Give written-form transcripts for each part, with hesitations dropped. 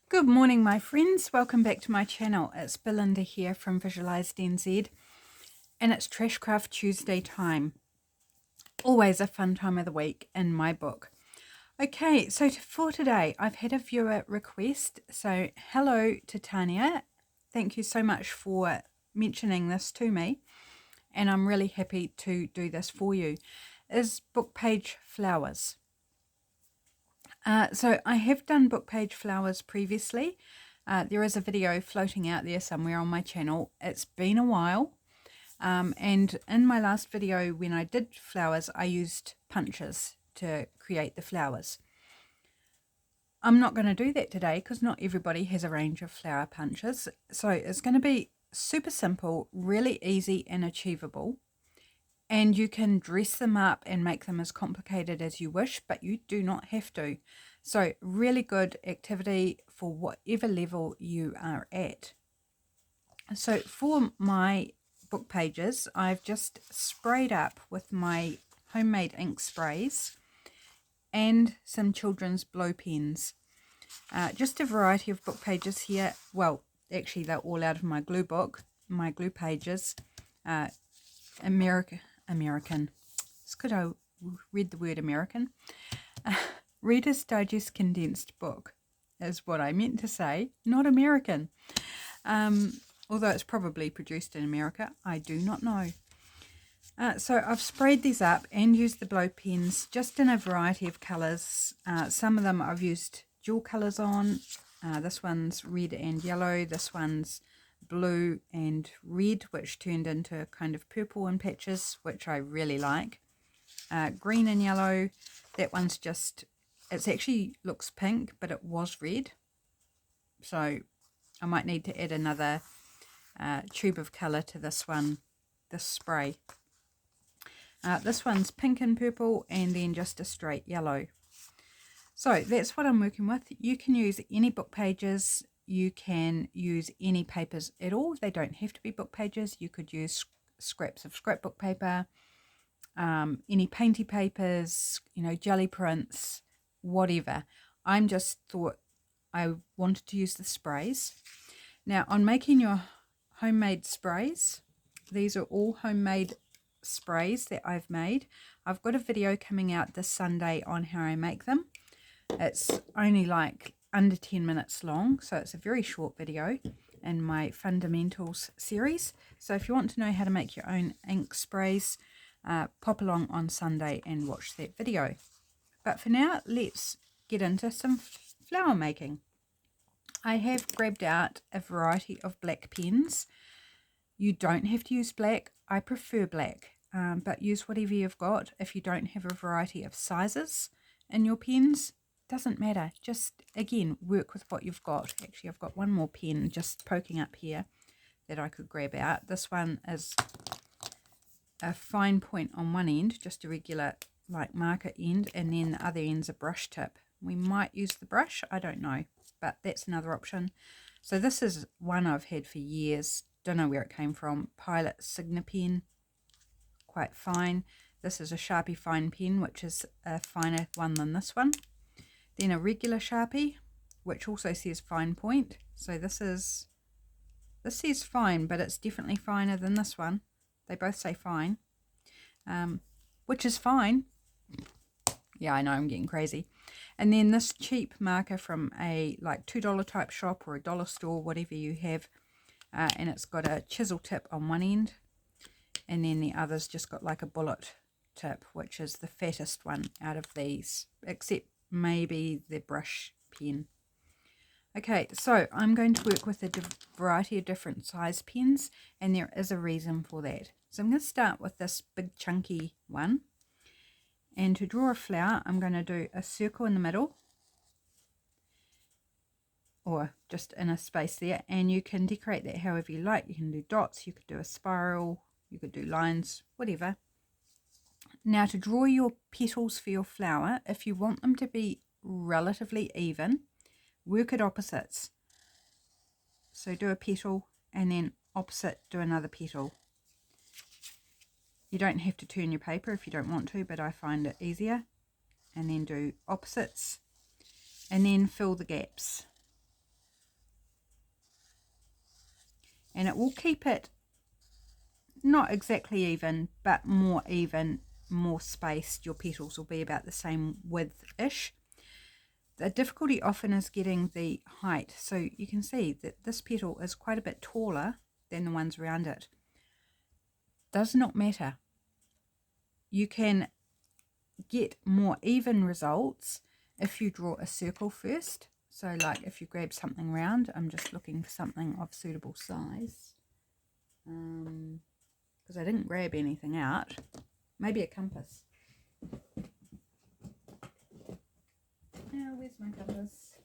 Good morning, my friends. Welcome back to my channel. It's Belinda here from Visualized NZ, and it's Trashcraft Tuesday time. Always a fun time of the week in my book. Okay, so for today, I've had a viewer request. So hello to Tanya. Thank you so much for mentioning this to me, and I'm really happy to do this for you. Is book page flowers. So I have done book page flowers previously. There is a video floating out there somewhere on my channel. It's been a while. And in my last video when I did flowers, I used punches to create the flowers. I'm not going to do that today because not everybody has a range of flower punches. So it's going to be super simple, really easy and achievable. And you can dress them up and make them as complicated as you wish, but you do not have to. So really good activity for whatever level you are at. So for my book pages, I've just sprayed up with my homemade ink sprays and some children's blow pens. Just a variety of book pages here. Well, actually they're all out of my glue book, my glue pages. American. It's good I read the word American. Reader's Digest condensed book is what I meant to say, not American. Although it's probably produced in America, I do not know. So I've sprayed these up and used the blow pens just in a variety of colours. Some of them I've used dual colours on. This one's red and yellow. This one's blue and red, which turned into kind of purple in patches, which I really like. Green and yellow. That one's just, it actually looks pink, but it was red. So I might need to add another tube of colour to this one, this spray. This one's pink and purple, and then just a straight yellow. So that's what I'm working with. You can use any book pages. You can use any papers at all. They don't have to be book pages. You could use scraps of scrapbook paper, any painty papers, jelly prints, whatever. I'm just thought I wanted to use the sprays. Now, on making your homemade sprays, these are all homemade sprays that I've made. I've got a video coming out this Sunday on how I make them. It's only like under 10 minutes long, so it's a very short video in my fundamentals series. So if you want to know how to make your own ink sprays, pop along on Sunday and watch that video. But for now, let's get into some flower making. I have grabbed out a variety of black pens. You don't have to use black. I prefer black, but use whatever you've got. If you don't have a variety of sizes in your pens, doesn't matter. Just, again, work with what you've got. Actually, I've got one more pen just poking up here that I could grab out. This one is a fine point on one end, just a regular like marker end, and then the other end's a brush tip. We might use the brush, I don't know, but that's another option. So this is one I've had for years. Don't know where it came from. Pilot Signa pen, quite fine. This is a Sharpie fine pen, which is a finer one than this one. Then a regular Sharpie, which also says fine point. So this says fine, but it's definitely finer than this one. They both say fine, which is fine. Yeah, I know, I'm getting crazy. And then this cheap marker from a like $2 type shop or a dollar store, whatever you have. And it's got a chisel tip on one end. And then the other's just got like a bullet tip, which is the fattest one out of these, except maybe the brush pen. Okay, so I'm going to work with a variety of different size pens, and there is a reason for that. So I'm going to start with this big chunky one. And to draw a flower, I'm going to do a circle in the middle, or just in a space there, and you can decorate that however you like. You can do dots, you could do a spiral, you could do lines, whatever. Now to draw your petals for your flower, if you want them to be relatively even, work at opposites. So do a petal and then opposite do another petal. You don't have to turn your paper if you don't want to, but I find it easier. And then do opposites and then fill the gaps. and it will keep it not exactly even, but more even, more spaced. Your petals will be about the same width-ish. The difficulty often is getting the height. So you can see that this petal is quite a bit taller than the ones around it. Does not matter. You can get more even results if you draw a circle first. So like if you grab something round, I'm just looking for something of suitable size. Because I didn't grab anything out. Maybe a compass. Now, where's my compass?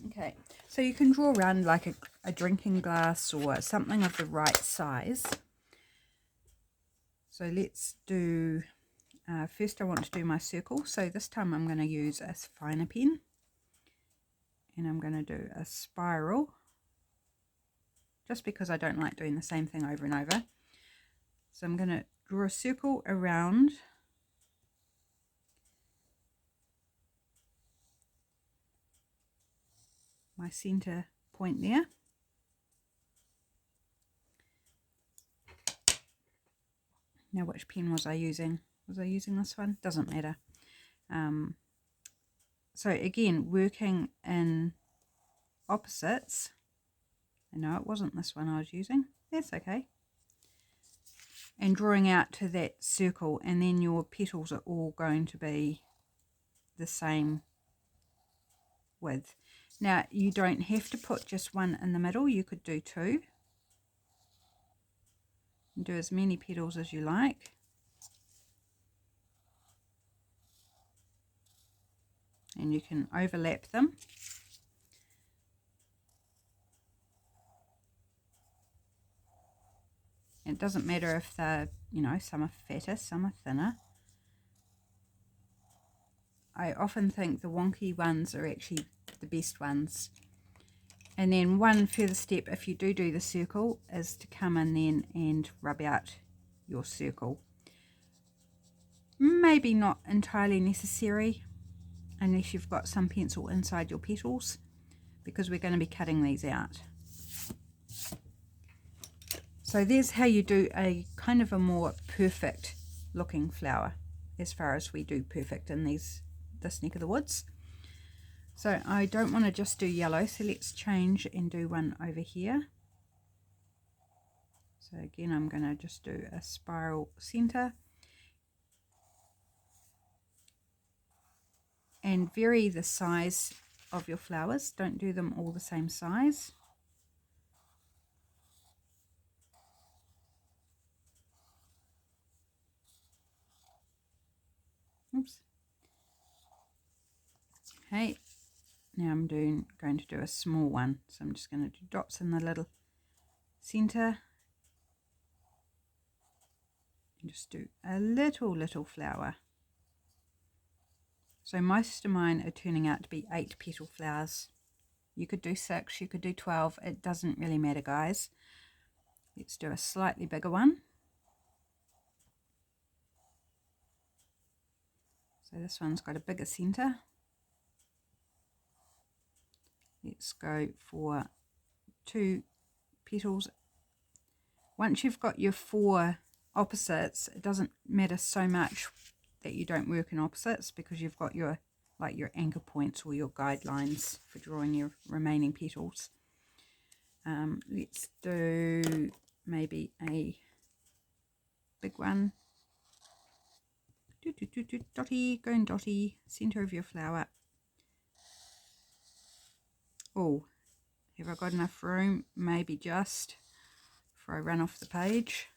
Okay, so you can draw around like a drinking glass or something of the right size. So let's do, first I want to do my circle. So this time I'm going to use a finer pen. And I'm going to do a spiral. Just because I don't like doing the same thing over and over. So I'm going to draw a circle around my center point there. Now, which pen was I using? Was I using this one? Doesn't matter. So again, working in opposites. No, it wasn't this one I was using. That's okay. And drawing out to that circle, and then your petals are all going to be the same width. Now, you don't have to put just one in the middle. You could do two. And do as many petals as you like. And you can overlap them. It doesn't matter if they're, you know, some are fatter, some are thinner. I often think the wonky ones are actually the best ones. And then one further step, if you do the circle, is to come in then and rub out your circle. Maybe not entirely necessary unless you've got some pencil inside your petals, because we're going to be cutting these out. So there's how you do a kind of a more perfect looking flower, as far as we do perfect in this neck of the woods. So I don't want to just do yellow, so let's change and do one over here. So again, I'm going to just do a spiral center. And vary the size of your flowers. Don't do them all the same size. Oops. Okay, now I'm going to do a small one. So I'm just going to do dots in the little center. And just do a little flower. So most of mine are turning out to be 8 petal flowers. You could do 6, you could do 12. It doesn't really matter, guys. Let's do a slightly bigger one. So this one's got a bigger center. Let's go for 2 petals. Once you've got your 4 opposites, it doesn't matter so much that you don't work in opposites, because you've got your your anchor points or your guidelines for drawing your remaining petals. Let's do maybe a big one. Dotty, going dotty, center of your flower. Oh, have I got enough room? Maybe just before I run off the page.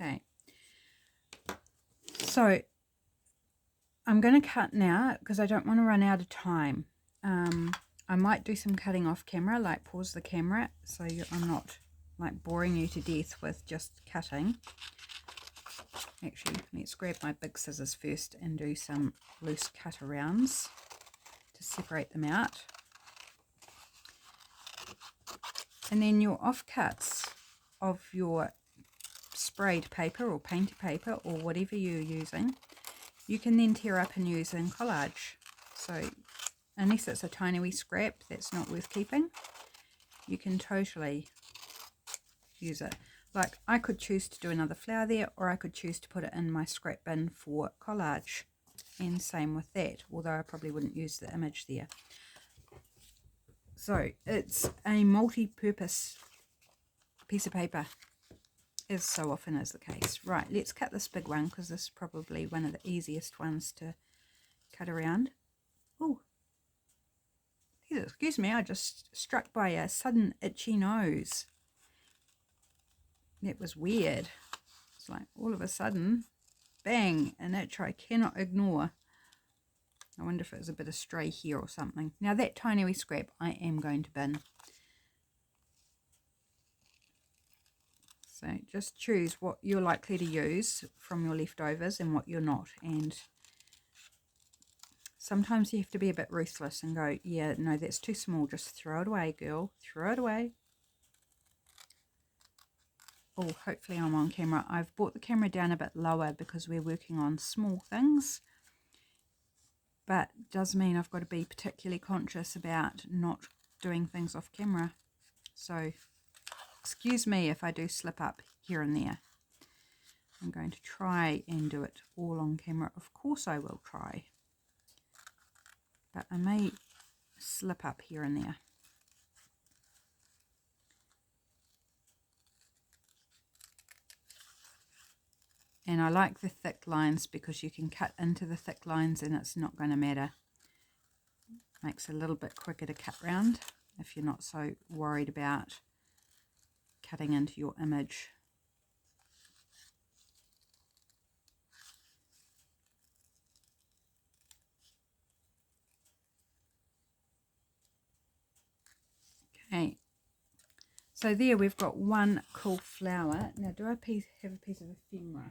Okay, so I'm going to cut now because I don't want to run out of time. I might do some cutting off camera, like pause the camera, so I'm not like boring you to death with just cutting. Actually, let's grab my big scissors first and do some loose cut arounds to separate them out. And then your offcuts of your sprayed paper or painted paper or whatever you're using, you can then tear up and use in collage. So unless it's a tiny wee scrap that's not worth keeping, you can totally use it. Like, I could choose to do another flower there, or I could choose to put it in my scrap bin for collage, and same with that, although I probably wouldn't use the image there. So it's a multi-purpose piece of paper, as so often is the case. Right, let's cut this big one, because this is probably one of the easiest ones to cut around. Oh, excuse me, I just struck by a sudden itchy nose. That was weird. It's like all of a sudden, bang, an itch I cannot ignore. I wonder if it was a bit of stray hair or something. Now that tiny wee scrap I am going to bin. So just choose what you're likely to use from your leftovers and what you're not. And sometimes you have to be a bit ruthless and go, yeah, no, that's too small. Just throw it away, girl. Throw it away. Oh, hopefully I'm on camera. I've brought the camera down a bit lower because we're working on small things. But it does mean I've got to be particularly conscious about not doing things off camera. So excuse me if I do slip up here and there. I'm going to try and do it all on camera. Of course I will try. But I may slip up here and there. And I like the thick lines because you can cut into the thick lines and it's not going to matter. Makes it a little bit quicker to cut round if you're not so worried about cutting into your image. Okay, so there we've got one cool flower. Now do I have a piece of ephemera?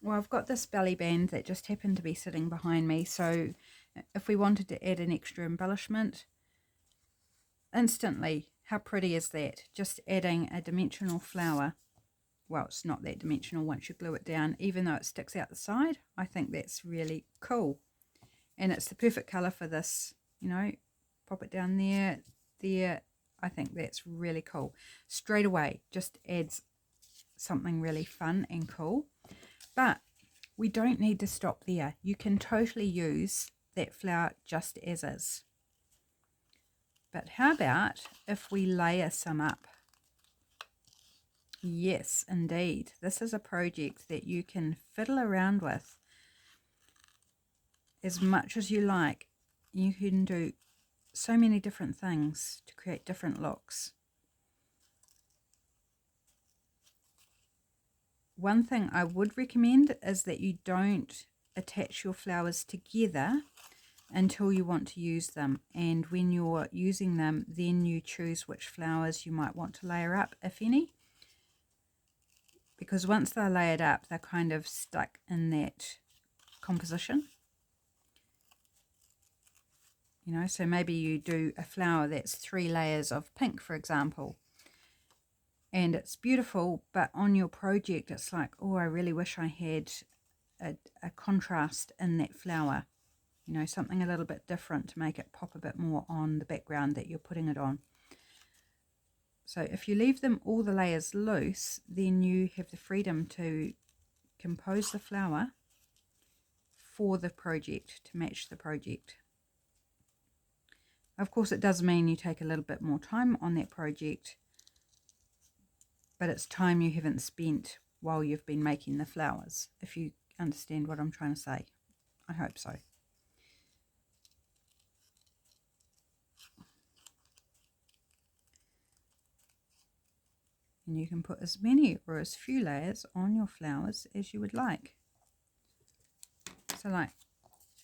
Well, I've got this belly band that just happened to be sitting behind me, so if we wanted to add an extra embellishment, instantly, how pretty is that? Just adding a dimensional flower. Well, it's not that dimensional once you glue it down, even though it sticks out the side. I think that's really cool. And it's the perfect colour for this, you know, pop it down there, there. I think that's really cool. Straight away, just adds something really fun and cool. But we don't need to stop there. You can totally use that flower just as is. But how about if we layer some up? Yes, indeed. This is a project that you can fiddle around with as much as you like. You can do so many different things to create different looks. One thing I would recommend is that you don't attach your flowers together until you want to use them. And when you're using them, then you choose which flowers you might want to layer up, if any. Because once they're layered up, they're kind of stuck in that composition. You know, so maybe you do a flower that's 3 layers of pink, for example. And it's beautiful, but on your project it's like, oh, I really wish I had a contrast in that flower. You know, something a little bit different to make it pop a bit more on the background that you're putting it on. So if you leave them all the layers loose, then you have the freedom to compose the flower for the project, to match the project. Of course, it does mean you take a little bit more time on that project, but it's time you haven't spent while you've been making the flowers, if you understand what I'm trying to say. I hope so. And you can put as many or as few layers on your flowers as you would like. So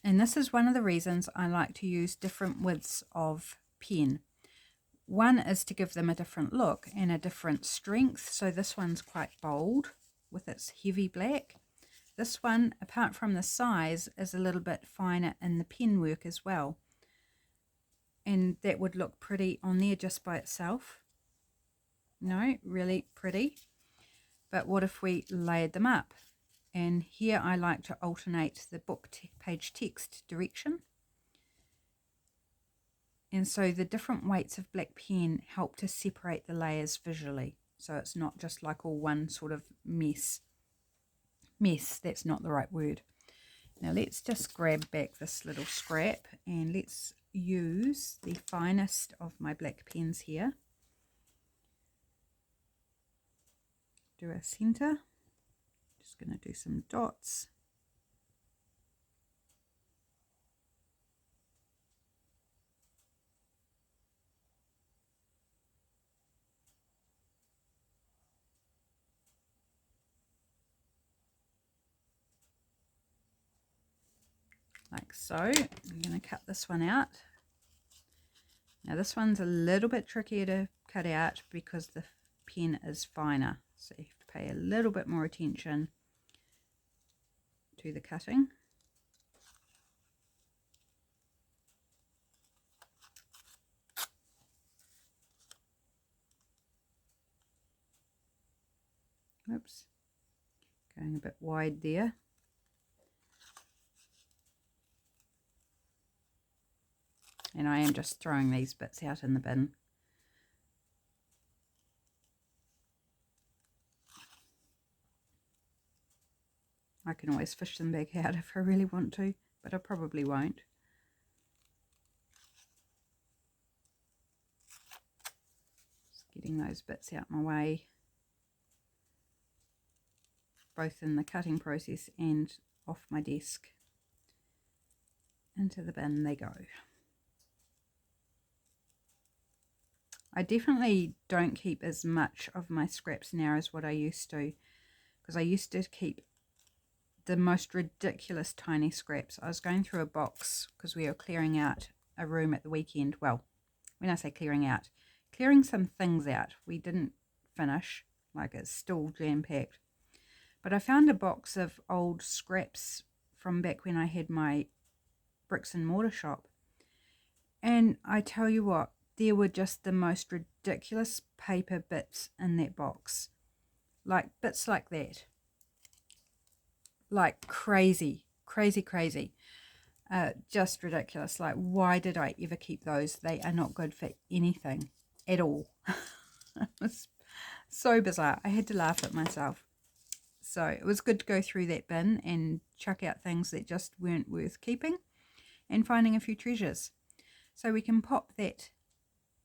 and this is one of the reasons I like to use different widths of pen. One is to give them a different look and a different strength. So this one's quite bold with its heavy black. This one, apart from the size, is a little bit finer in the pen work as well. And that would look pretty on there just by itself. No, really pretty. But what if we layered them up? And here I like to alternate the book page text direction. And so the different weights of black pen help to separate the layers visually. So it's not just like all one sort of mess. Mess, that's not the right word. Now let's just grab back this little scrap and let's use the finest of my black pens here. Do a center. Just going to do some dots. Like so. I'm going to cut this one out. Now this one's a little bit trickier to cut out because the pen is finer. So you have to pay a little bit more attention to the cutting. Oops. Going a bit wide there. And I am just throwing these bits out in the bin. I can always fish them back out if I really want to, but I probably won't. Just getting those bits out my way, both in the cutting process and off my desk. Into the bin they go. I definitely don't keep as much of my scraps now as what I used to, because I used to keep the most ridiculous tiny scraps. I was going through a box because we were clearing out a room at the weekend. Well, when I say clearing out, clearing some things out. We didn't finish, like it's still jam-packed. But I found a box of old scraps from back when I had my bricks and mortar shop. And I tell you what, there were just the most ridiculous paper bits in that box. Like bits like that. Like crazy, crazy, crazy. Just ridiculous. Like, why did I ever keep those? They are not good for anything at all. It was so bizarre. I had to laugh at myself. So it was good to go through that bin and chuck out things that just weren't worth keeping and finding a few treasures. So we can pop that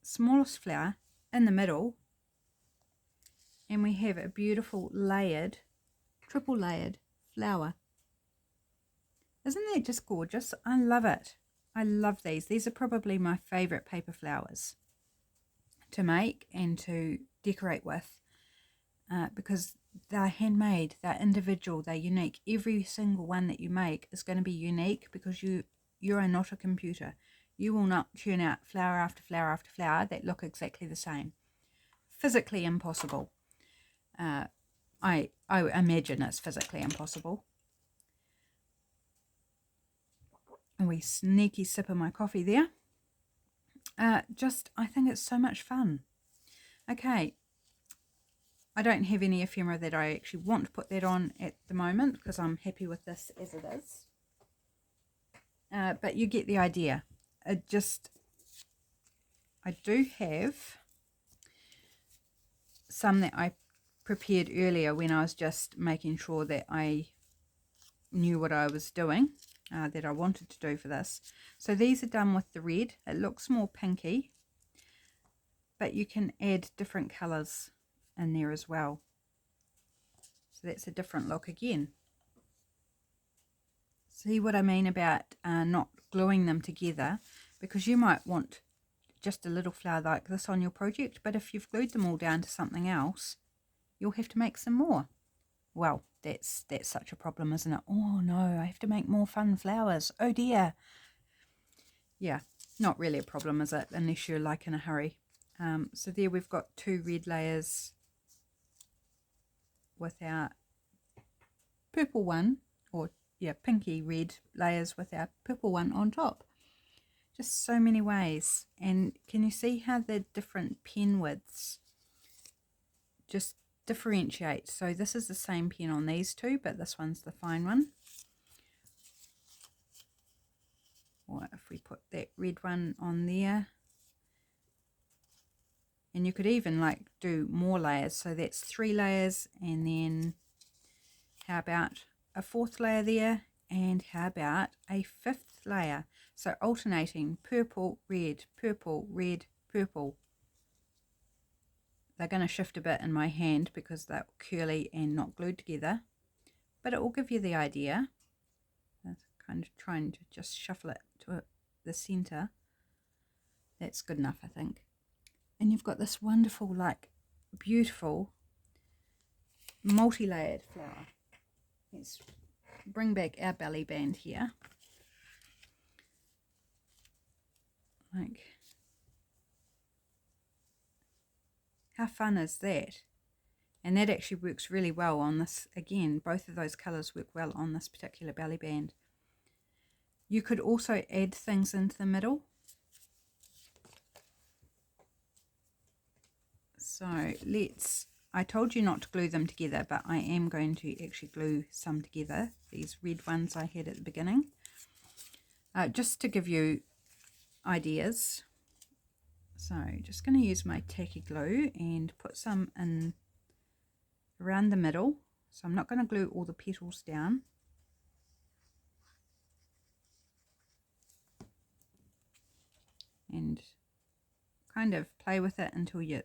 smallest flower in the middle and we have a beautiful layered, triple layered flower. Isn't that just gorgeous? I love it. I love these. These are probably my favorite paper flowers to make and to decorate with because they're handmade, they're individual, they're unique. Every single one that you make is going to be unique because you are not a computer. You will not churn out flower after flower after flower that look exactly the same. Physically impossible. I imagine it's physically impossible. A wee sneaky sip of my coffee there. I think it's so much fun. Okay, I don't have any ephemera that I actually want to put that on at the moment because I'm happy with this as it is. But you get the idea. I do have some that I prepared earlier when I was just making sure that I knew what I was doing, that I wanted to do for this. So these are done with the red. It looks more pinky, but you can add different colours in there as well. So that's a different look again. See what I mean about not gluing them together, because you might want just a little flower like this on your project, but if you've glued them all down to something else, you'll have to make some more. Well, that's such a problem, isn't it? Oh no, I have to make more fun flowers. Oh dear. Yeah, not really a problem, is it? Unless you're like in a hurry. So there we've got 2 red layers without purple one, or yeah, pinky red layers with our purple one on top. Just so many ways. And can you see how the different pen widths just differentiate? So this is the same pen on these two, but this one's the fine one. Or if we put that red one on there, and you could even like do more layers, so that's 3 layers, and then how about a 4th layer there, and how about a 5th layer? So alternating purple, red, purple, red, purple. They're going to shift a bit in my hand because they're curly and not glued together, but it will give you the idea. That's kind of trying to just shuffle it to the center. That's good enough, I think. And you've got this wonderful, like, beautiful multi-layered flower. Let's bring back our belly band here. Like, how fun is that? And that actually works really well on this. Again, both of those colours work well on this particular belly band. You could also add things into the middle. So I told you not to glue them together, but I am going to actually glue some together. These red ones I had at the beginning. Just to give you ideas. So just going to use my tacky glue and put some in around the middle. So I'm not going to glue all the petals down. And kind of play with it until you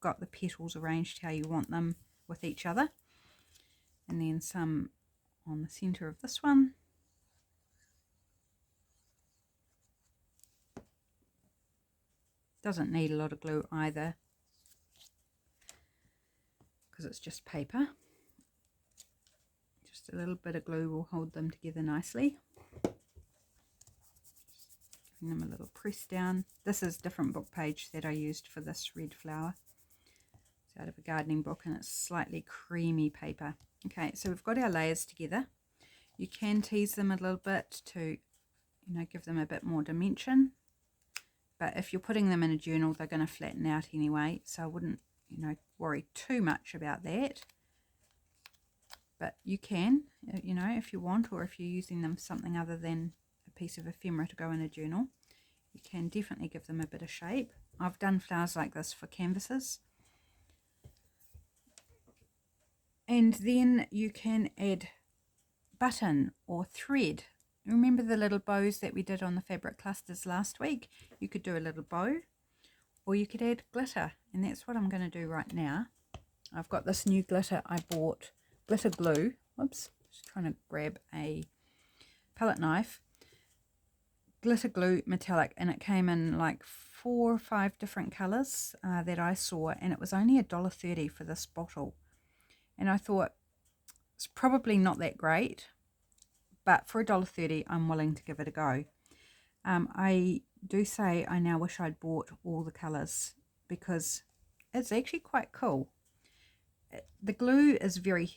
got the petals arranged how you want them with each other. And then some on the center of this one. Doesn't need a lot of glue either, because it's just paper. Just a little bit of glue will hold them together nicely. Giving them a little press down. This is a different book page that I used for this red flower. It's out of a gardening book, and it's slightly creamy paper. Okay, so we've got our layers together. You can tease them a little bit to, give them a bit more dimension. But if you're putting them in a journal, they're going to flatten out anyway. So I wouldn't, worry too much about that. But you can, if you want, or if you're using them for something other than a piece of ephemera to go in a journal, you can definitely give them a bit of shape. I've done flowers like this for canvases. And then you can add button or thread. Remember the little bows that we did on the fabric clusters last week? You could do a little bow, or you could add glitter, and that's what I'm going to do right now. I've got this new glitter I bought, glitter glue. Whoops, just trying to grab a palette knife. Glitter glue metallic, and it came in like 4 or 5 different colours that I saw, and it was only $1.30 for this bottle. And I thought, it's probably not that great, but for $1.30 I'm willing to give it a go. I do say I now wish I'd bought all the colours, because it's actually quite cool. The glue is very,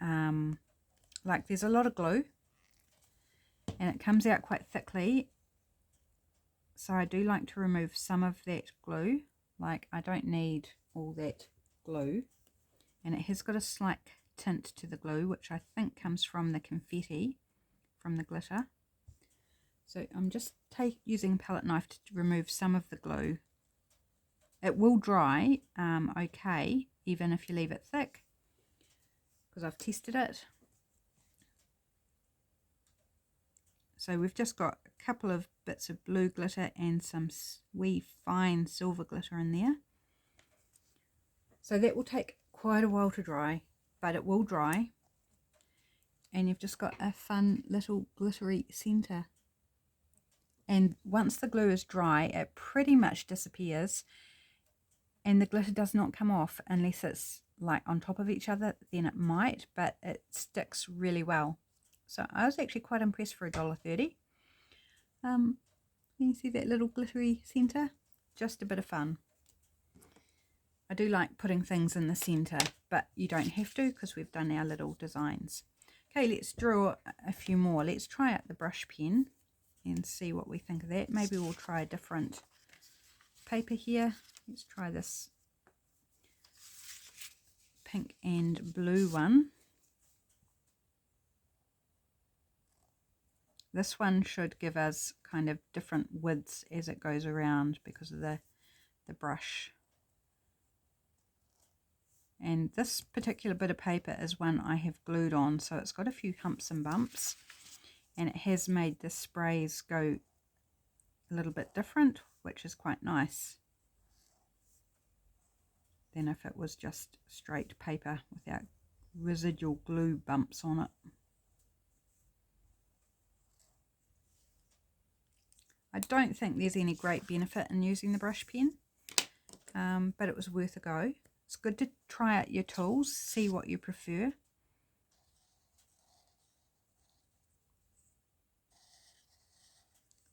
there's a lot of glue, and it comes out quite thickly. So I do like to remove some of that glue. Like, I don't need all that glue. And it has got a slight tint to the glue, which I think comes from the confetti, from the glitter. So I'm just using a palette knife to remove some of the glue. It will dry okay, even if you leave it thick, because I've tested it. So we've just got a couple of bits of blue glitter and some wee fine silver glitter in there. So that will take quite a while to dry, but it will dry. And you've just got a fun little glittery centre. And once the glue is dry, it pretty much disappears, and the glitter does not come off unless it's like on top of each other. Then it might, but it sticks really well. So I was actually quite impressed for $1.30. Can you see that little glittery centre? Just a bit of fun. I do like putting things in the centre, but you don't have to, because we've done our little designs. Okay, let's draw a few more. Let's try out the brush pen and see what we think of that. Maybe we'll try a different paper here. Let's try this pink and blue one. This one should give us kind of different widths as it goes around because of the brush. And this particular bit of paper is one I have glued on, so it's got a few humps and bumps, and it has made the sprays go a little bit different, which is quite nice than if it was just straight paper without residual glue bumps on it. I don't think there's any great benefit in using the brush pen, but it was worth a go. It's good to try out your tools, see what you prefer.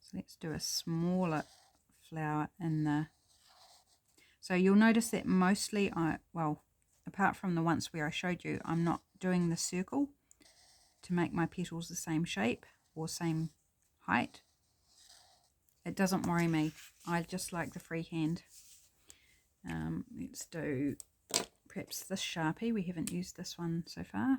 So let's do a smaller flower in the... So you'll notice that mostly well, apart from the once where I showed you, I'm not doing the circle to make my petals the same shape or same height. It doesn't worry me. I just like the freehand. Let's do perhaps this Sharpie. We haven't used this one so far.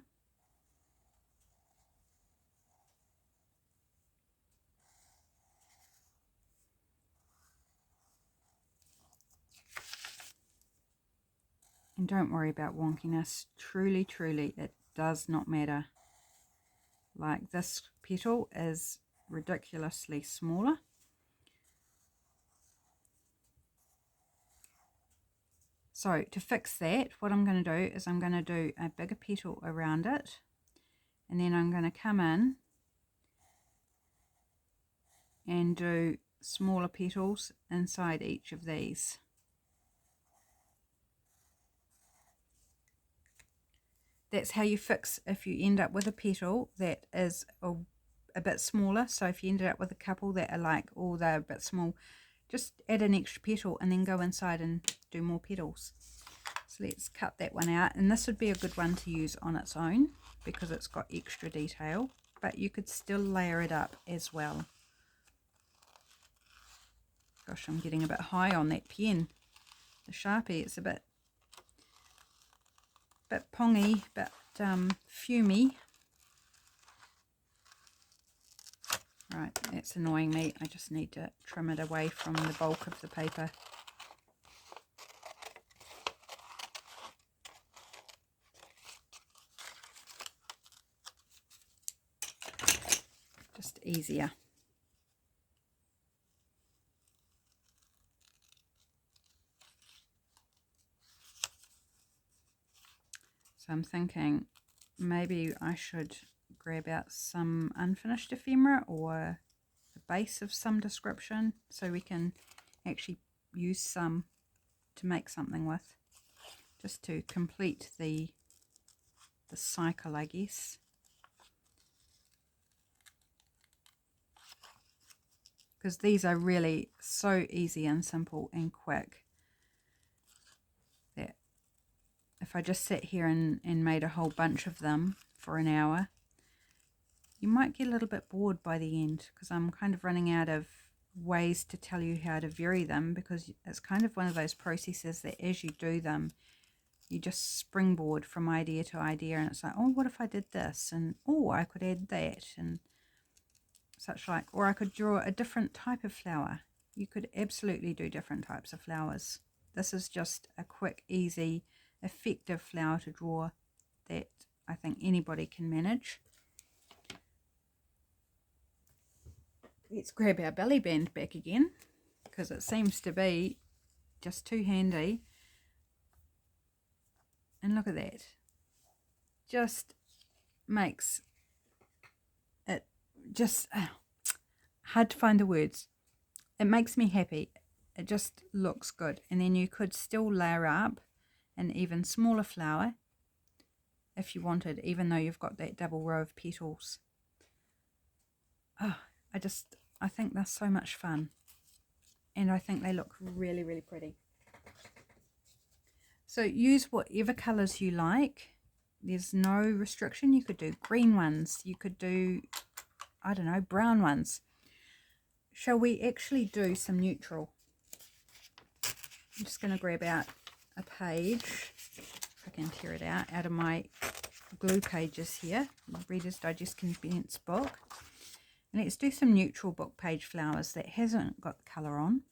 And don't worry about wonkiness. Truly, truly, it does not matter. Like, this petal is ridiculously smaller. So to fix that, what I'm going to do is I'm going to do a bigger petal around it, and then I'm going to come in and do smaller petals inside each of these. That's how you fix if you end up with a petal that is a bit smaller. So if you ended up with a couple that are like, oh, they're a bit small, just add an extra petal and then go inside and do more petals. So let's cut that one out, and this would be a good one to use on its own because it's got extra detail, but you could still layer it up as well. Gosh, I'm getting a bit high on that pen. The Sharpie, it's a bit pongy, but fumey. Right, that's annoying me. I just need to trim it away from the bulk of the paper. Just easier. So I'm thinking maybe I should grab out some unfinished ephemera or a base of some description so we can actually use some to make something with, just to complete the cycle, I guess. Because these are really so easy and simple and quick that if I just sat here and made a whole bunch of them for an hour, you might get a little bit bored by the end, because I'm kind of running out of ways to tell you how to vary them, because it's kind of one of those processes that as you do them, you just springboard from idea to idea, and it's like, oh, what if I did this? And oh, I could add that, and such like. Or I could draw a different type of flower. You could absolutely do different types of flowers. This is just a quick, easy, effective flower to draw that I think anybody can manage. Let's grab our belly band back again, because it seems to be just too handy. And look at that. Just makes it just hard to find the words. It makes me happy. It just looks good. And then you could still layer up an even smaller flower if you wanted, even though you've got that double row of petals. Oh, I think they're so much fun, and I think they look really, really pretty. So use whatever colours you like. There's no restriction. You could do green ones. You could do, I don't know, brown ones. Shall we actually do some neutral? I'm just going to grab out a page, if I can tear it out of my glue pages here, my Reader's Digest condensed book. And let's do some neutral book page flowers that hasn't got colour on.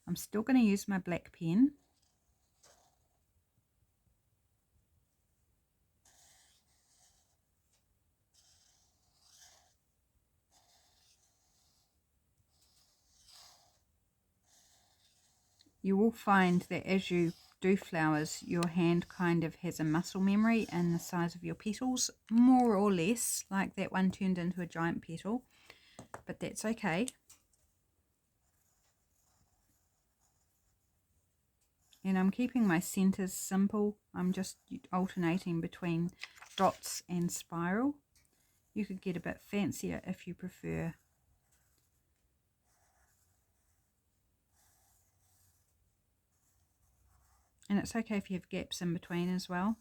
I'm still going to use my black pen. You will find that as you do flowers, your hand kind of has a muscle memory and the size of your petals, more or less, like that one turned into a giant petal, but that's okay. And I'm keeping my centers simple. I'm just alternating between dots and spiral. You could get a bit fancier if you prefer. And it's okay if you have gaps in between as well.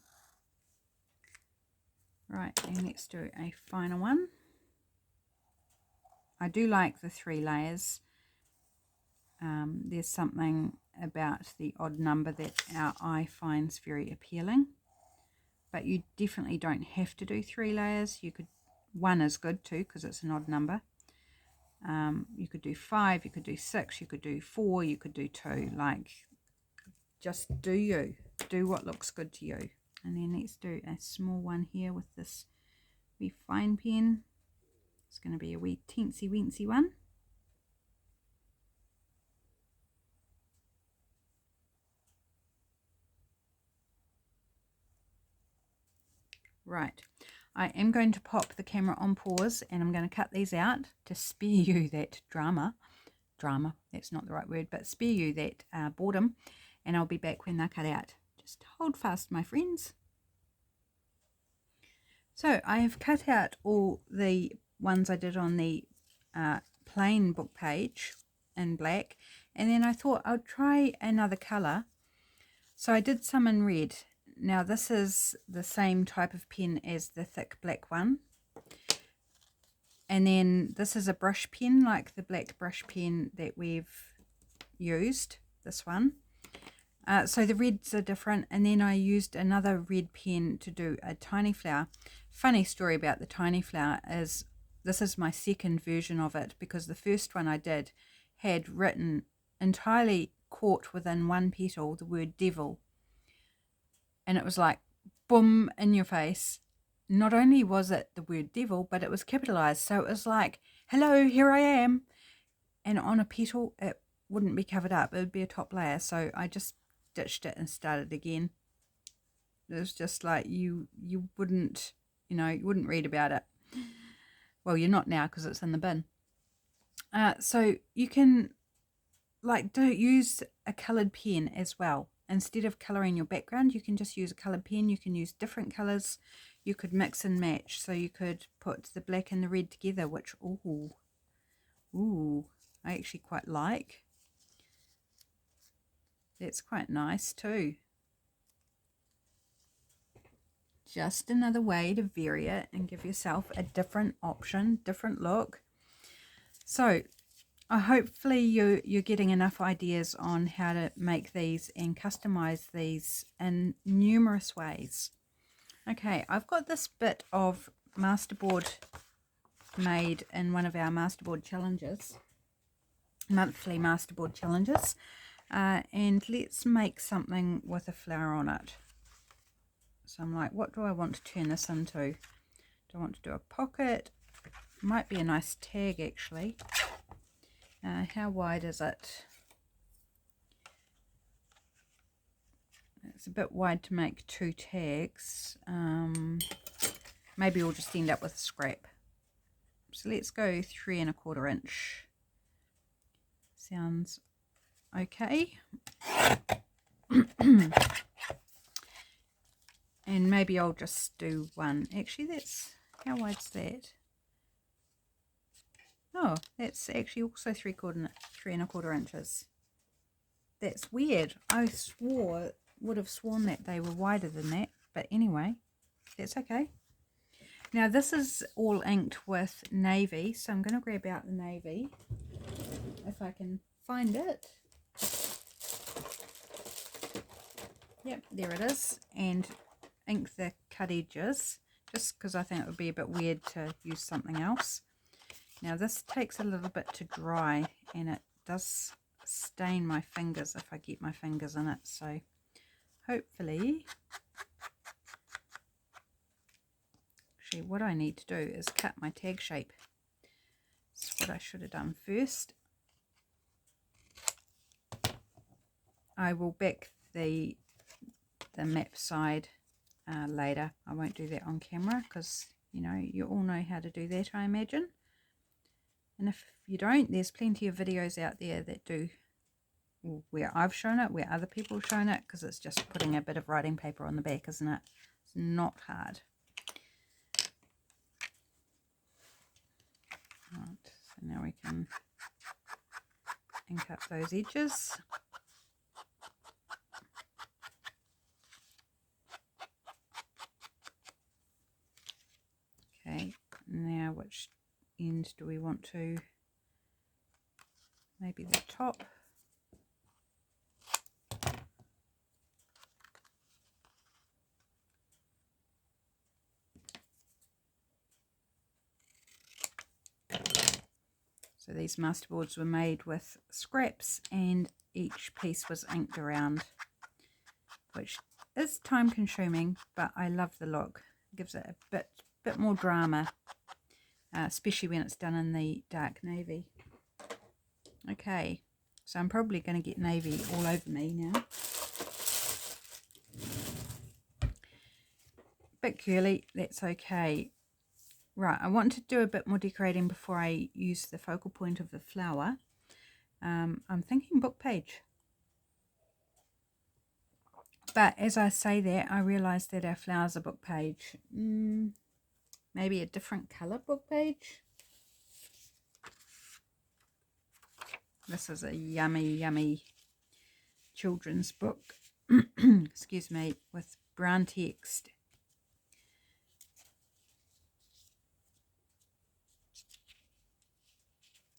Right, and let's do a final one. I do like the 3 layers. There's something about the odd number that our eye finds very appealing. But you definitely don't have to do 3 layers. You could, 1 is good too because it's an odd number. You could do 5, you could do 6, you could do 4, you could do 2. Like, just do you. Do what looks good to you. And then let's do a small one here with this wee fine pen. It's going to be a wee teensy weensy one. Right, I am going to pop the camera on pause and I'm going to cut these out to spare you that drama, that's not the right word, but spare you that boredom, and I'll be back when they're cut out. Just hold fast, my friends. So I have cut out all the ones I did on the plain book page in black, and then I thought I'd try another colour. So I did some in red. Now this is the same type of pen as the thick black one. And then this is a brush pen, like the black brush pen that we've used, this one. So the reds are different. And then I used another red pen to do a tiny flower. Funny story about the tiny flower is this is my second version of it, because the first one I did had written entirely caught within one petal the word devil. And it was like, boom, in your face. Not only was it the word devil, but it was capitalized. So it was like, hello, here I am. And on a petal, it wouldn't be covered up. It would be a top layer. So I just ditched it and started again. It was just like, you wouldn't, you wouldn't read about it. Well, you're not now because it's in the bin. So you can, use a coloured pen as well. Instead of colouring your background, you can just use a coloured pen. You can use different colours. You could mix and match. So you could put the black and the red together, which, ooh, I actually quite like. That's quite nice too. Just another way to vary it and give yourself a different option, different look. So hopefully you're getting enough ideas on how to make these and customize these in numerous ways. Okay, I've got this bit of masterboard made in one of our masterboard challenges, monthly masterboard challenges, and let's make something with a flower on it. So I'm like, what do I want to turn this into? Do I want to do a pocket? Might be a nice tag actually. How wide is it? It's a bit wide to make 2 tags. Maybe we'll just end up with a scrap. So let's go 3 1/4 inch. Sounds okay. And maybe I'll just do 1. Actually, that's, how wide's that? Oh, that's actually also 3 1/4 inches. That's weird. I would have sworn that they were wider than that. But anyway, That's okay. Now this is all inked with navy, so I'm going to grab out the navy if I can find it. Yep, there it is, and ink the cut edges, just because I think it would be a bit weird to use something else. Now this takes a little bit to dry, and it does stain my fingers if I get my fingers in it, so hopefully, actually what I need to do is cut my tag shape. That's what I should have done first. I will back the map side later. I won't do that on camera because, you know, you all know how to do that, I imagine. And if you don't, there's plenty of videos out there that do, where I've shown it, where other people have shown it, because it's just putting a bit of writing paper on the back, isn't it? It's not hard. Right, so now we can ink up those edges. Okay, now which end do we want to? Maybe the top. So these masterboards were made with scraps, and each piece was inked around, which is time consuming, but I love the look. It gives it a bit more drama, especially when it's done in the dark navy. Okay, so I'm probably going to get navy all over me now. Bit curly, that's okay. Right, I want to do a bit more decorating before I use the focal point of the flower. I'm thinking book page. But as I say that, I realise that our flowers are book page. Maybe a different colour book page. This is a yummy, yummy children's book. Excuse me, with brown text.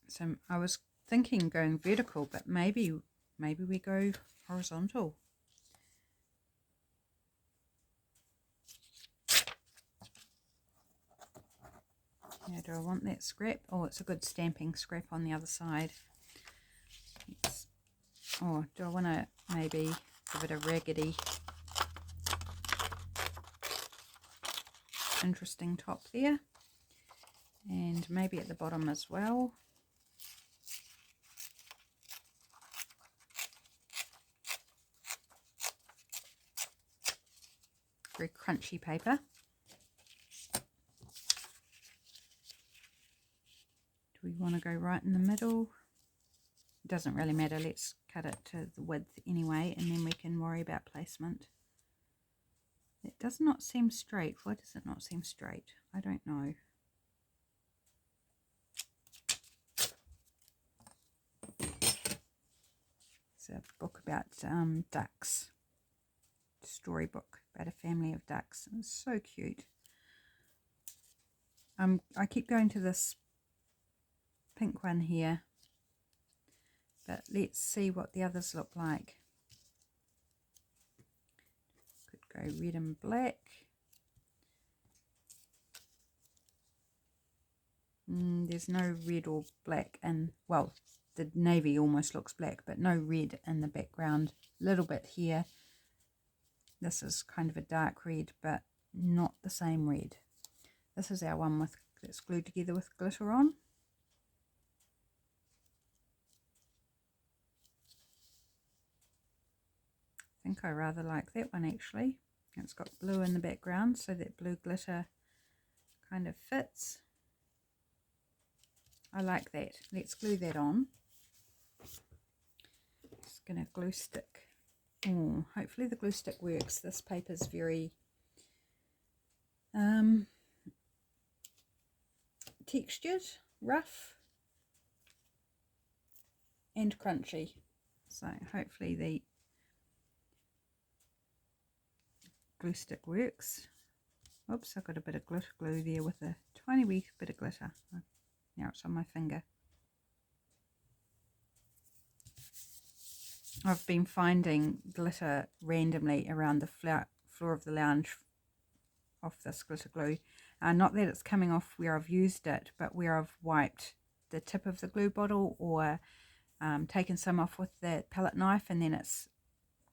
So I was thinking going vertical, but maybe we go horizontal. Now, do I want that scrap? Oh, it's a good stamping scrap on the other side. Oh, do I want to maybe give it a raggedy, interesting top there? And maybe at the bottom as well. Very crunchy paper. Do we want to go right in the middle? It doesn't really matter. Let's cut it to the width anyway, and then we can worry about placement. It does not seem straight. Why does it not seem straight? I don't know. It's a book about ducks. Storybook about a family of ducks. It's so cute. I keep going to this pink one here, but let's see what the others look like. Could go red and black. There's no red or black, and well, the navy almost looks black, but no red in the background. A little bit here. This is kind of a dark red, but not the same red. This is our one that's glued together with glitter on. I think I rather like that one actually. It's got blue in the background, so that blue glitter kind of fits. I like that. Let's glue that on. Just going to glue stick. Oh, hopefully the glue stick works. This paper's very textured, rough, and crunchy. So hopefully the glue stick works. Oops, I got a bit of glitter glue there with a tiny wee bit of glitter. Now it's on my finger. I've been finding glitter randomly around the floor of the lounge off this glitter glue. Not that it's coming off where I've used it, but where I've wiped the tip of the glue bottle or taken some off with the palette knife, and then it's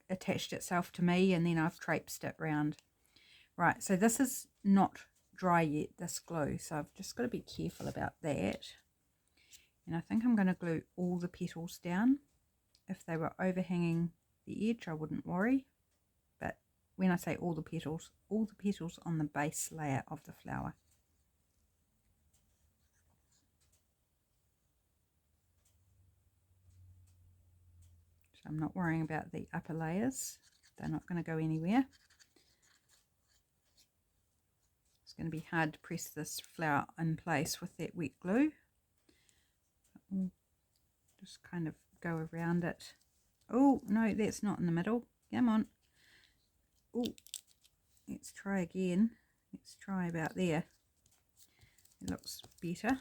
attached itself to me, and then I've traipsed it around. Right, so this is not dry yet, this glue, so I've just got to be careful about that. And I think I'm going to glue all the petals down. If they were overhanging the edge, I wouldn't worry. But when I say all the petals on the base layer of the flower. So I'm not worrying about the upper layers. They're not going to go anywhere. It's going to be hard to press this flower in place with that wet glue. We'll just kind of go around it. Oh, no, that's not in the middle. Come on. Oh, let's try again. Let's try about there. It looks better.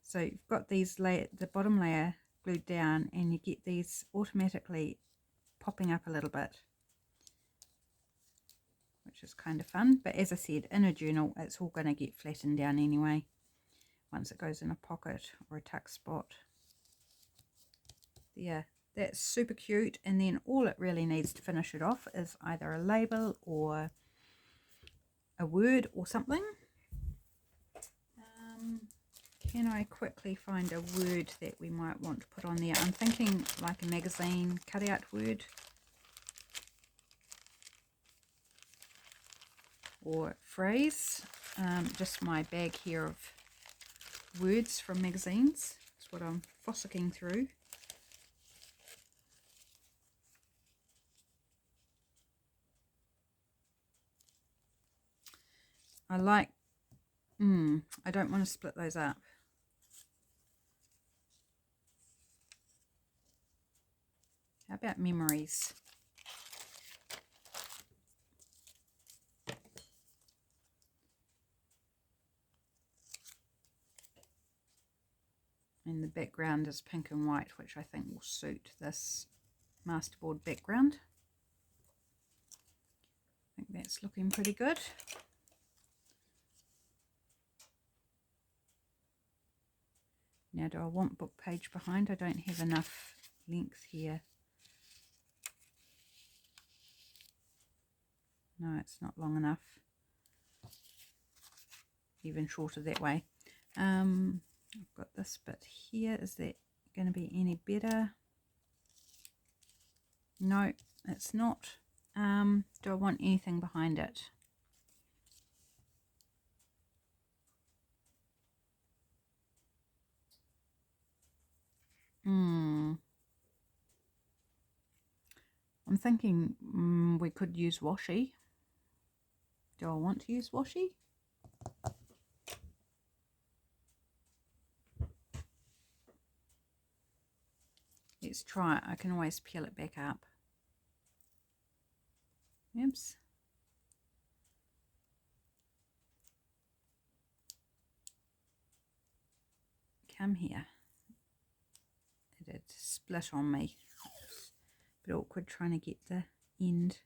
So you've got these the bottom layer glued down, and you get these automatically popping up a little bit, which is kind of fun. But as I said, in a journal, it's all going to get flattened down anyway once it goes in a pocket or a tuck spot. Yeah, that's super cute. And then all it really needs to finish it off is either a label or a word or something. Can I quickly find a word that we might want to put on there? I'm thinking like a magazine cutout word. Or phrase. Just my bag here of words from magazines. That's what I'm fossicking through. I like, I don't want to split those up. How about memories? And the background is pink and white, which I think will suit this masterboard background. I think that's looking pretty good. Now, do I want book page behind? I don't have enough length here. No, it's not long enough. Even shorter that way. I've got this bit here. Is that going to be any better? No, it's not. Do I want anything behind it? I'm thinking we could use washi. Do I want to use washi? Let's try it. I can always peel it back up. Oops. Come here. It had split on me. A bit awkward trying to get the end.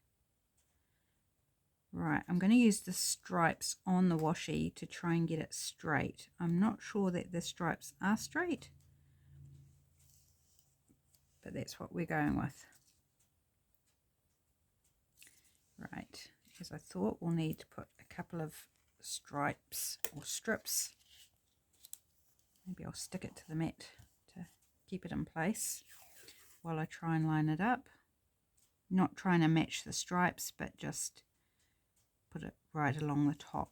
Right, I'm going to use the stripes on the washi to try and get it straight. I'm not sure that the stripes are straight, but that's what we're going with. Right, as I thought, we'll need to put a couple of stripes or strips. Maybe I'll stick it to the mat to keep it in place while I try and line it up. Not trying to match the stripes, but just put it right along the top.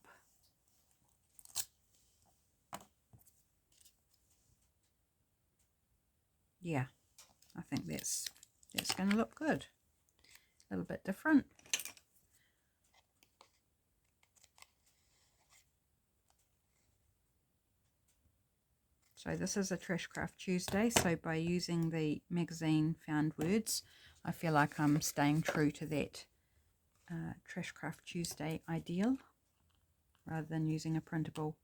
Yeah, I think that's going to look good. A little bit different. So this is a Trash Craft Tuesday, so by using the magazine found words, I feel like I'm staying true to that Trash Craft Tuesday ideal rather than using a printable.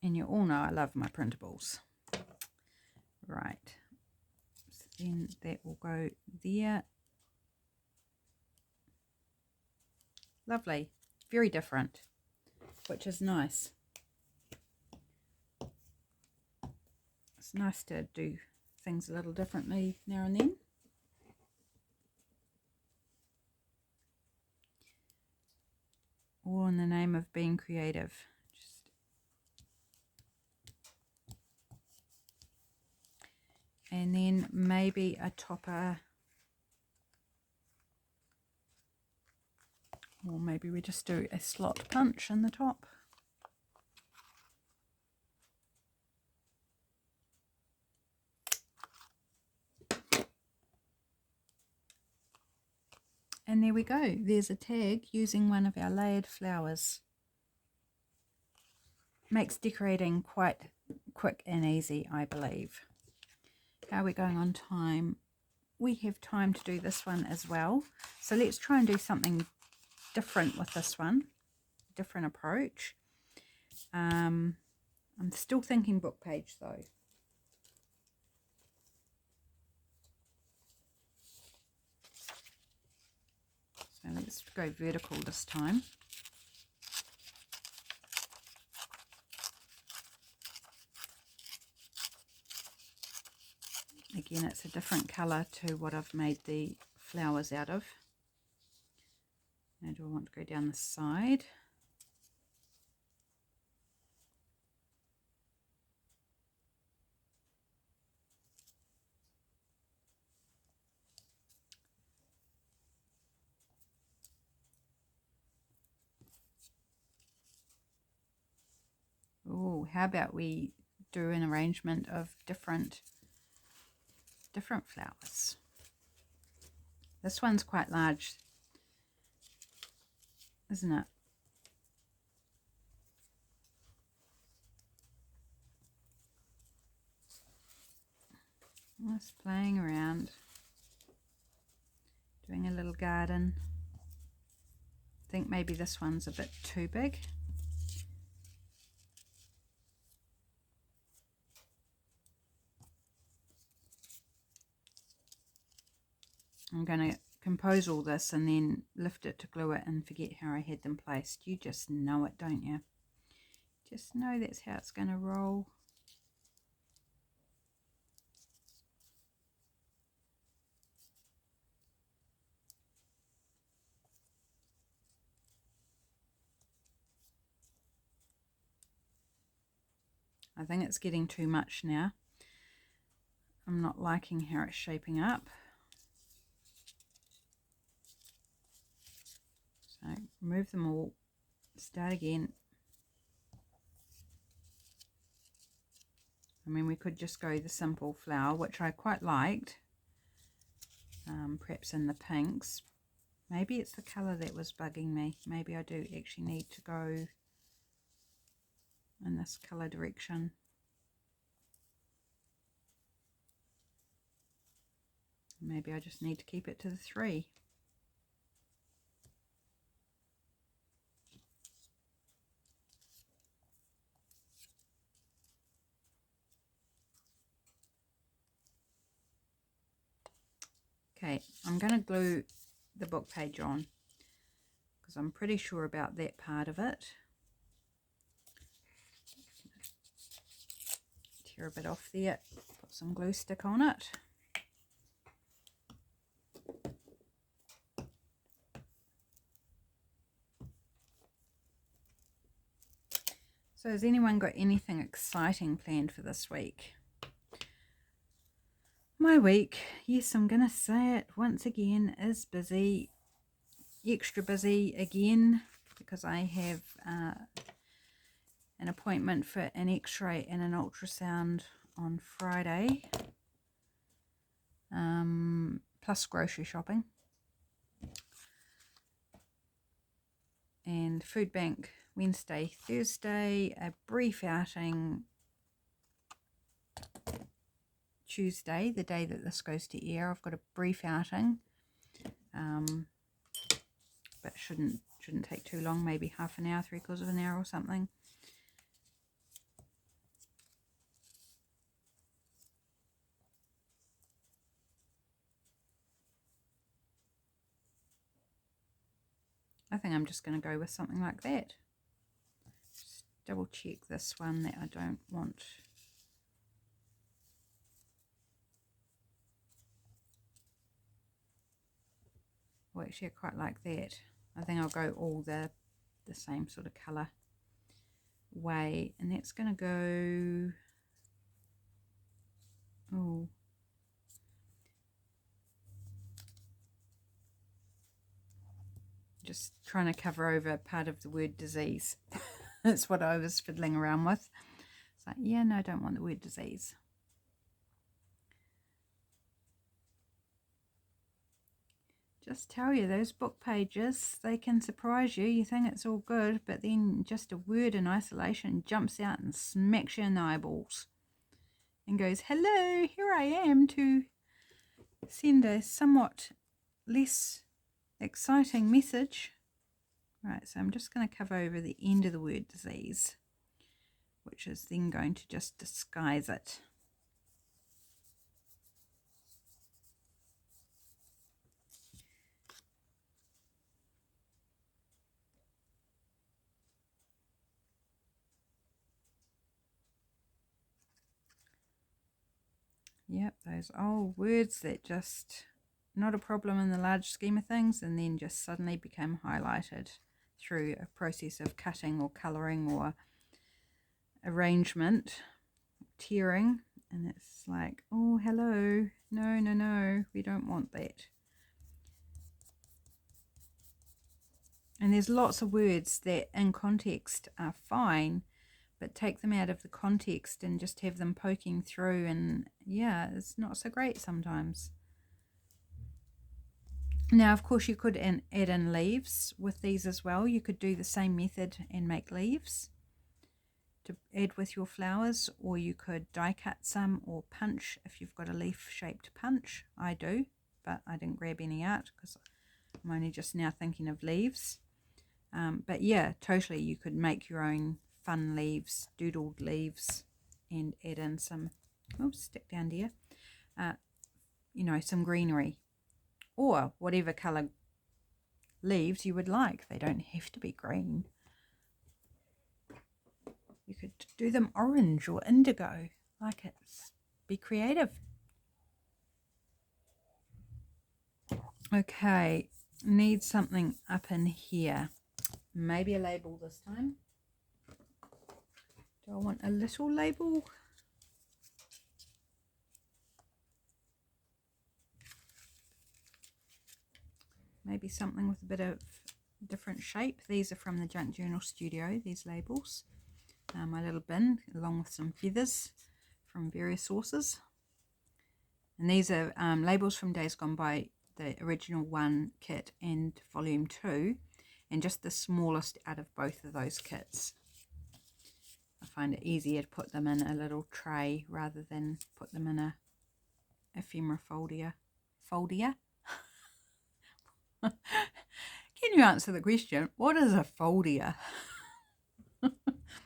And you all know I love my printables. Right, so then that will go there. Lovely, very different, which is nice. It's nice to do things a little differently now and then. All in the name of being creative. And then maybe a topper, or maybe we just do a slot punch in the top. And there we go, there's a tag using one of our layered flowers. Makes decorating quite quick and easy, I believe. How are we going on time? We have time to do this one as well. So let's try and do something different with this one. Different approach. I'm still thinking book page though. So let's go vertical this time. Again, it's a different colour to what I've made the flowers out of. Now do I want to go down the side? Oh, how about we do an arrangement of different flowers. This one's quite large, isn't it? Just playing around, doing a little garden. I think maybe this one's a bit too big. I'm going to compose all this and then lift it to glue it and forget how I had them placed. You just know it, don't you? Just know that's how it's going to roll. I think it's getting too much now. I'm not liking how it's shaping up. So remove them all, start again. I mean, we could just go the simple flower, which I quite liked, perhaps in the pinks. Maybe it's the colour that was bugging me. Maybe I do actually need to go in this colour direction. Maybe I just need to keep it to the 3. Okay, I'm going to glue the book page on because I'm pretty sure about that part of it. Tear a bit off there, put some glue stick on it. So has anyone got anything exciting planned for this week? My week, yes, I'm going to say it once again, is busy. Extra busy again because I have an appointment for an x-ray and an ultrasound on Friday, plus grocery shopping. And food bank Wednesday, Thursday, a brief outing Tuesday, the day that this goes to air. I've got a brief outing, but shouldn't take too long, maybe half an hour, 3/4 of an hour or something. I think I'm just going to go with something like that. Just double check this one that I don't want. Well, actually I quite like that. I think I'll go all the same sort of colour way, and that's going to go, oh, just trying to cover over part of the word disease. That's what I was fiddling around with. It's like, yeah, no, I don't want the word disease. Just tell you, those book pages, they can surprise you. You think it's all good, but then just a word in isolation jumps out and smacks you in the eyeballs and goes, hello, here I am to send a somewhat less exciting message. Right, so I'm just going to cover over the end of the word disease, which is then going to just disguise it. Yep, those old words that just not a problem in the large scheme of things, and then just suddenly become highlighted through a process of cutting or colouring or arrangement, tearing, and it's like, oh, hello, no, no, no, we don't want that. And there's lots of words that in context are fine, but take them out of the context and just have them poking through, and yeah, it's not so great sometimes. Now, of course, you could add in leaves with these as well. You could do the same method and make leaves to add with your flowers, or you could die cut some or punch if you've got a leaf shaped punch. I do, but I didn't grab any out because I'm only just now thinking of leaves. But yeah, totally, you could make your own fun leaves, doodled leaves, and add in some, oops, stick down there, you know, some greenery or whatever colour leaves you would like. They don't have to be green. You could do them orange or indigo, like it. Be creative. Okay, need something up in here. Maybe a label this time. Do I want a little label? Maybe something with a bit of different shape. These are from the Junk Journal Studio, these labels. My little bin, along with some feathers from various sources. And these are labels from Days Gone By, the original 1 kit and volume 2, and just the smallest out of both of those kits. I find it easier to put them in a little tray rather than put them in a ephemera folder. Can you answer the question, what is a folder?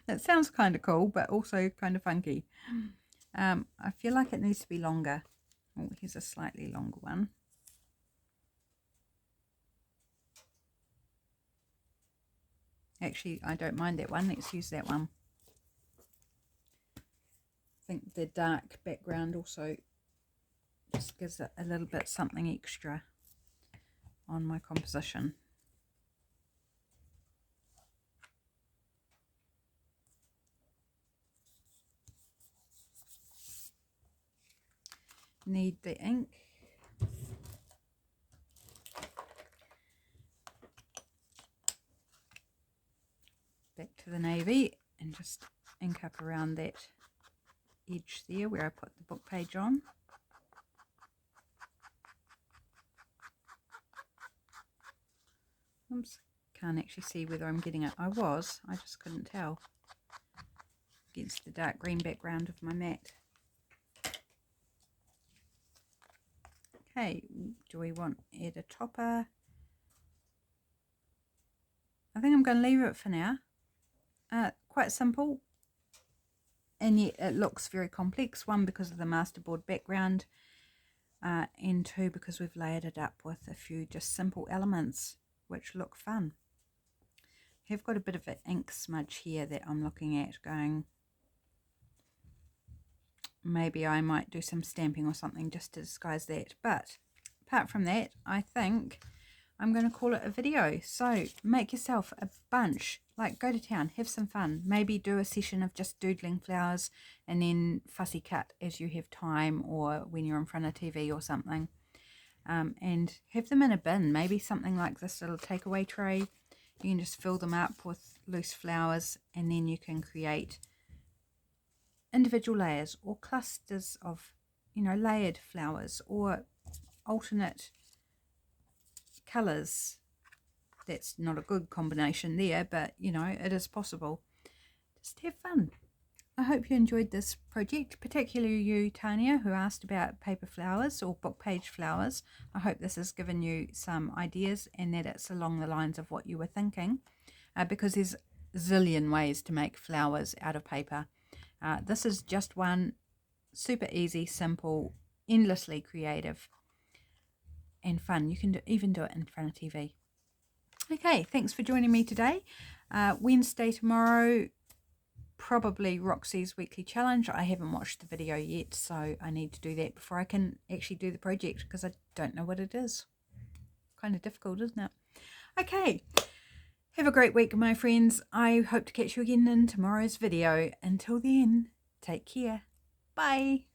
It sounds kind of cool, but also kind of funky. I feel like it needs to be longer. Oh, here's a slightly longer one. Actually, I don't mind that one. Let's use that one. I think the dark background also just gives it a little bit something extra on my composition. Need the ink. Back to the navy and just ink up around that edge there where I put the book page on. Oops, can't actually see whether I'm getting it. I just couldn't tell against the dark green background of my mat. Okay, do we want add a topper? I think I'm going to leave it for now. Quite simple, and yet it looks very complex. One, because of the masterboard background, and two, because we've layered it up with a few just simple elements which look fun. I've got a bit of an ink smudge here that I'm looking at, going, maybe I might do some stamping or something just to disguise that. But apart from that, I think I'm going to call it a video. So make yourself a bunch, like go to town, have some fun, maybe do a session of just doodling flowers and then fussy cut as you have time or when you're in front of TV or something, and have them in a bin, maybe something like this little takeaway tray. You can just fill them up with loose flowers, and then you can create individual layers or clusters of, you know, layered flowers or alternate colors. That's not a good combination there, but you know, it is possible. Just have fun. I hope you enjoyed this project, particularly you, Tanya, who asked about paper flowers or book page flowers. I hope this has given you some ideas and that it's along the lines of what you were thinking, because there's a zillion ways to make flowers out of paper. This is just one, super easy, simple, endlessly creative and fun. You can even do it in front of TV. Okay, thanks for joining me today. Wednesday tomorrow, probably Roxy's weekly challenge. I haven't watched the video yet, so I need to do that before I can actually do the project, because I don't know what it is. Kind of difficult, isn't it? Okay, have a great week, my friends. I hope to catch you again in tomorrow's video. Until then, take care. Bye.